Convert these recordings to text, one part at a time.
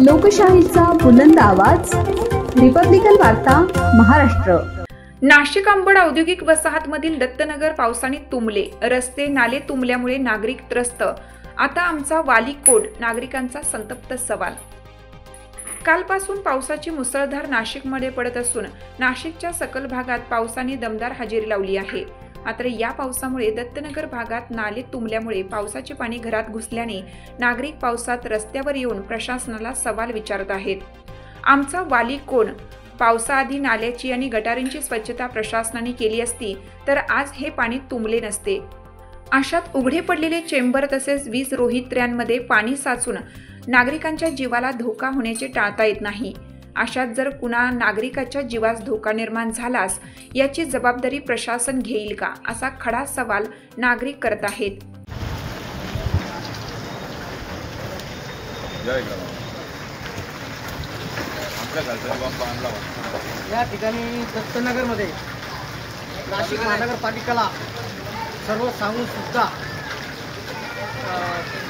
लोकशाहीचा बुलंद आवाज, रिपब्लिकन वार्ता महाराष्ट्र। नाशिक अंबड औद्योगिक वसाहतमधील दत्तनगर पावसाने तुंबले, रस्ते नाले तुंबल्यामुळे नागरिक त्रस्त। आता आमचा वाली कोड, नागरिकांचा संतप्त सवाल। कालपासून पावसाची मुसळधार नाशिकमध्ये पडत असून नाशिकच्या सखल भागात पावसाने दमदार हजेरी लावली आहे। मात्र या पावसामुळे दत्तनगर भागात नाले तुंबल्यामुळे पावसाचे पाणी घरात घुसल्याने नागरिक पावसात रस्त्यावर येऊन प्रशासनाला सवाल विचारत आहेत। आमचा वाली कोण? पावसाआधी नाल्याची आणि गटारींची स्वच्छता प्रशासनाने केली असती तर आज हे पाणी तुंबले नसते। अशात उघडे पडलेले चेंबर तसेच वीज रोहित्र्यांमध्ये पाणी साचून नागरिकांच्या जीवाला धोका होण्याचे टाळता येत नाही। अशात जर कुणा नागरिकाच्या जीवास धोका निर्माण झालास याची जबाबदारी प्रशासन घेईल का, असा खडा सवाल नागरिक करत आहेत। या ठिकाणी दत्तनगरमध्ये नाशिक महानगरपालिकेला सर्व सांगून सुद्धा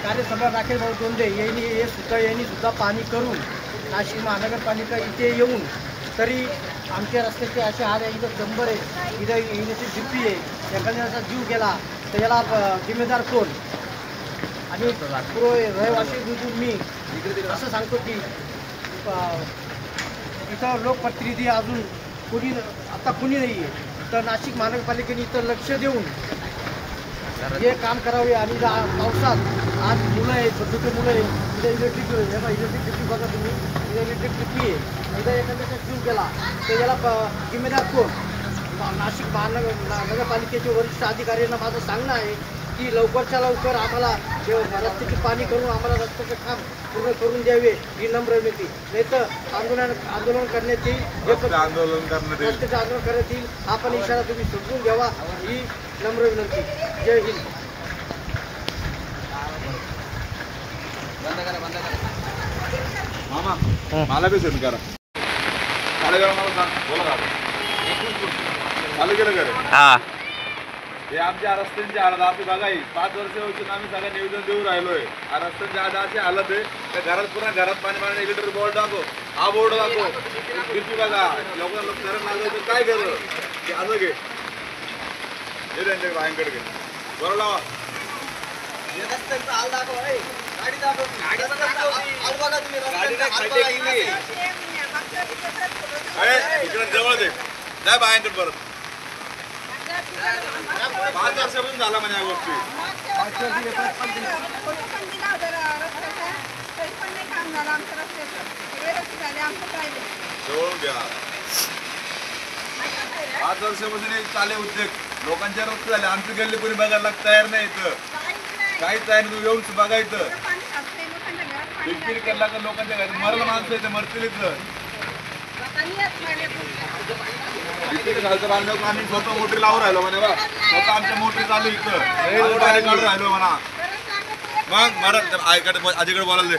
कार्यसभा राखेल भाऊ दोंदे यांनी सुद्धा पाणी करून नाशिक महानगरपालिका इथे येऊन तरी आमच्या रस्त्याचे असे हाल आहे। इथं जंबर आहे, इथं येण्याची जिप्पी आहे, एखाद्याचा जीव गेला तर याला जिम्मेदार कोण? आणि रहिवासी बुजून मी असं सांगतो की इथं लोकप्रतिनिधी अजून कोणी नाही आहे, तर नाशिक महानगरपालिकेने इथं लक्ष देऊन हे काम करावे। आणि पावसात आज मुलं आहेत, छोटे मुलं आहे, इथं इलेक्ट्रिक डिप्टी बघा तुम्ही, इथं इलेक्ट्रिक डिप्टी आहे, इथं एखाद्याचा जीव गेला तर याला जिम्मेदार कोण? नाशिक महानगरपालिकेचे वरिष्ठ अधिकाऱ्यांना माझं सांगणं आहे की लवकरच्या लवकर आम्हाला रस्त्याची पाणी करून आम्हाला रस्त्याचं काम पूर्ण करून द्यावे ही नम्र विनंती। नाही तर आंदोलन करण्यात येईल, रस्त्याचं आंदोलन करण्यात येईल, हा पण इशारा तुम्ही समजून घ्यावा ही नम्र विनंती। जय हिंद। मामा मला बी सेंड करा, हे आमच्या रस्त्यांची हालत आपली बघाई 5 वर्ष होऊन आम्ही सगळं निवेदन देऊ राहिलोय। हा रस्त्यांची अशी हालत आहे त्या घरात पुन्हा घरात पाणी मारणे इलेक्ट्रिक बोर्ड दाखव, हा बोर्ड दाखव, किती बघा लोकांना करंट लागलं तर काय केलं की असं घे हे त्यांच्या बायांकडे घे बरोबर लावा इकडे जवळ दे नाही बायांकडे परत 5 वर्षापासून झाला म्हणजे या गोष्टी जवळून घ्या। 5 वर्षापासून चाले उद्योग लोकांच्या रस्ते झाले, आमची गल्ली कोणी बघायला तयार नाही, इथं काहीच तयार नाही, येऊन बघायचं बिलकुल करला का लोकांच्या घरात मरल माणसं इथं मरतील इथं घालतं बांधलं आम्ही स्वतः मोटरी लावून राहिलो म्हणे बा, स्वतः आमच्या मोटरी चालू इथं पाणी काढून राहिलो म्हणा। मग मरत आजीकडे बोलायला दे,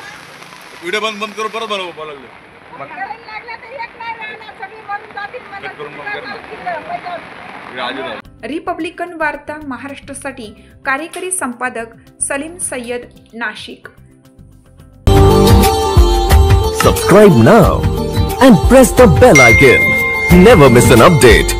व्हिडिओ बंद करून परत बरोबर बोलायला दे। रिपब्लिकन वार्ता महाराष्ट्रासाठी कार्यकारी संपादक Salim Syed, Nashik. Subscribe now and press the bell icon. Never miss an update.